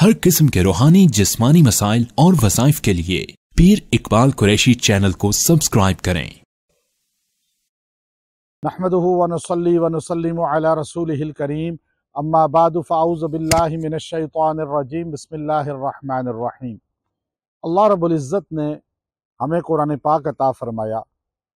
हर किस्म के रूहानी जिस्मानी मसाइल और वज़ाइफ के लिए पीर इकबाल कुरैशी चैनल को सब्सक्राइब करें। नहमदुहु व नुसल्ली व नुसल्लिमु अला रसूलिहिल करीम, अम्मा बादु फ़अऊज़ु बिल्लाहि मिनश शैतानिर रजीम, बिस्मिल्लाहिर रहमानिर रहीम। अल्लाह रब्बुल इज़्ज़त ने हमें कुरान पाक अता फरमाया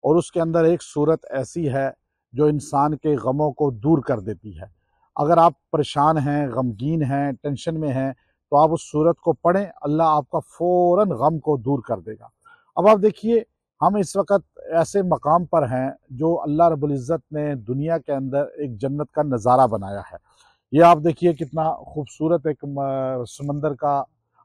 और उसके अंदर एक सूरत ऐसी है जो इंसान के गमों को दूर कर देती है। अगर आप परेशान हैं, गमगीन हैं, टेंशन में हैं, तो आप उस सूरत को पढ़ें, अल्लाह आपका फ़ौरन गम को दूर कर देगा। अब आप देखिए, हम इस वक्त ऐसे मकाम पर हैं जो अल्लाह रब्बुल इज़्ज़त ने दुनिया के अंदर एक जन्नत का नज़ारा बनाया है। ये आप देखिए कितना खूबसूरत एक समंदर का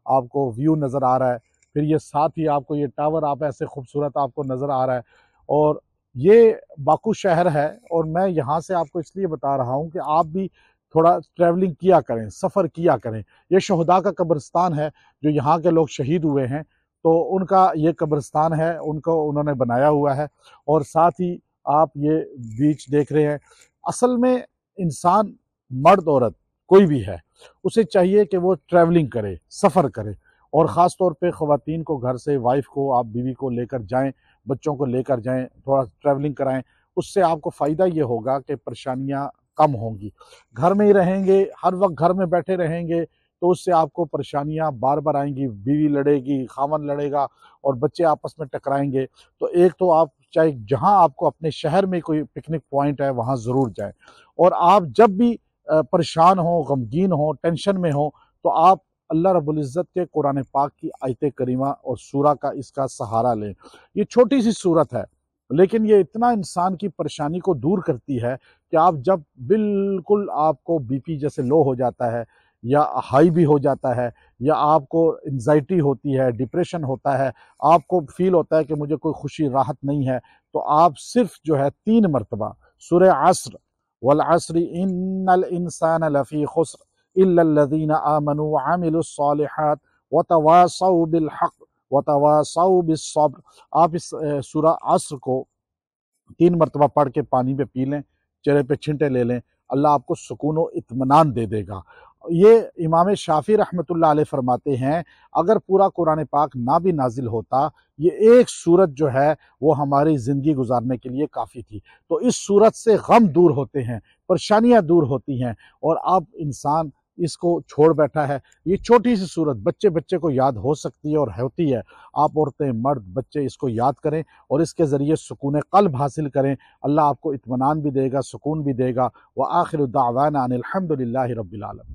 आपको व्यू नज़र आ रहा है। फिर ये साथ ही आपको ये टावर आप ऐसे खूबसूरत आपको नज़र आ रहा है। और ये बाकू शहर है और मैं यहाँ से आपको इसलिए बता रहा हूँ कि आप भी थोड़ा ट्रैवलिंग किया करें, सफ़र किया करें। ये शहदा का कब्रिस्तान है, जो यहाँ के लोग शहीद हुए हैं तो उनका ये कब्रिस्तान है, उनको उन्होंने बनाया हुआ है। और साथ ही आप ये बीच देख रहे हैं। असल में इंसान, मर्द औरत कोई भी है, उसे चाहिए कि वो ट्रैवलिंग करे, सफ़र करे। और ख़ास तौर पे ख़वातीन को घर से, वाइफ को, आप बीवी को लेकर जाएं, बच्चों को लेकर जाएं, थोड़ा ट्रैवलिंग कराएं। उससे आपको फ़ायदा ये होगा कि परेशानियाँ कम होंगी। घर में ही रहेंगे, हर वक्त घर में बैठे रहेंगे तो उससे आपको परेशानियाँ बार बार आएंगी। बीवी लड़ेगी, खामन लड़ेगा और बच्चे आपस में टकराएंगे। तो एक तो आप चाहे जहाँ आपको अपने शहर में कोई पिकनिक पॉइंट है वहाँ ज़रूर जाएं। और आप जब भी परेशान हो, गमगीन हो, टेंशन में हो, तो आप अल्लाह रब्बुल इज़्ज़त के कुरान पाक की आयत करीमा और सूरा का इसका सहारा लें। ये छोटी सी सूरत है लेकिन ये इतना इंसान की परेशानी को दूर करती है कि आप जब बिल्कुल आपको बीपी जैसे लो हो जाता है या हाई भी हो जाता है, या आपको एंजाइटी होती है, डिप्रेशन होता है, आपको फील होता है कि मुझे कोई खुशी राहत नहीं है, तो आप सिर्फ जो है 3 मरतबा सूरह अस्र, वल अस्रि इन्नल इंसान लफ़ी खुस्र इल्लल्लज़ीना आमनू व अमिलुस्सॉलिहात व तवासौ बिल हक़ व तवासौ बिस्सब्र, आप इस सूरह अस्र को 3 मरतबा पढ़ के पानी में पी लें, चेहरे पे छींटे ले लें, अल्लाह आपको सुकून व इत्मीनान दे देगा। ये इमाम शाफी रहमतुल्लाह अलैह फरमाते हैं, अगर पूरा कुरान पाक ना भी नाजिल होता, ये एक सूरत जो है वो हमारी ज़िंदगी गुजारने के लिए काफ़ी थी। तो इस सूरत से गम दूर होते हैं, परेशानियाँ दूर होती हैं और अब इंसान इसको छोड़ बैठा है। ये छोटी सी सूरत बच्चे बच्चे को याद हो सकती है और होती है। आप औरतें, मर्द, बच्चे इसको याद करें और इसके ज़रिए सुकून क़ल्ब हासिल करें। अल्लाह आपको इत्मीनान भी देगा, सुकून भी देगा। व आखिरु दावाना अनिल हम्दुलिल्लाहि रब्बिल आलमीन।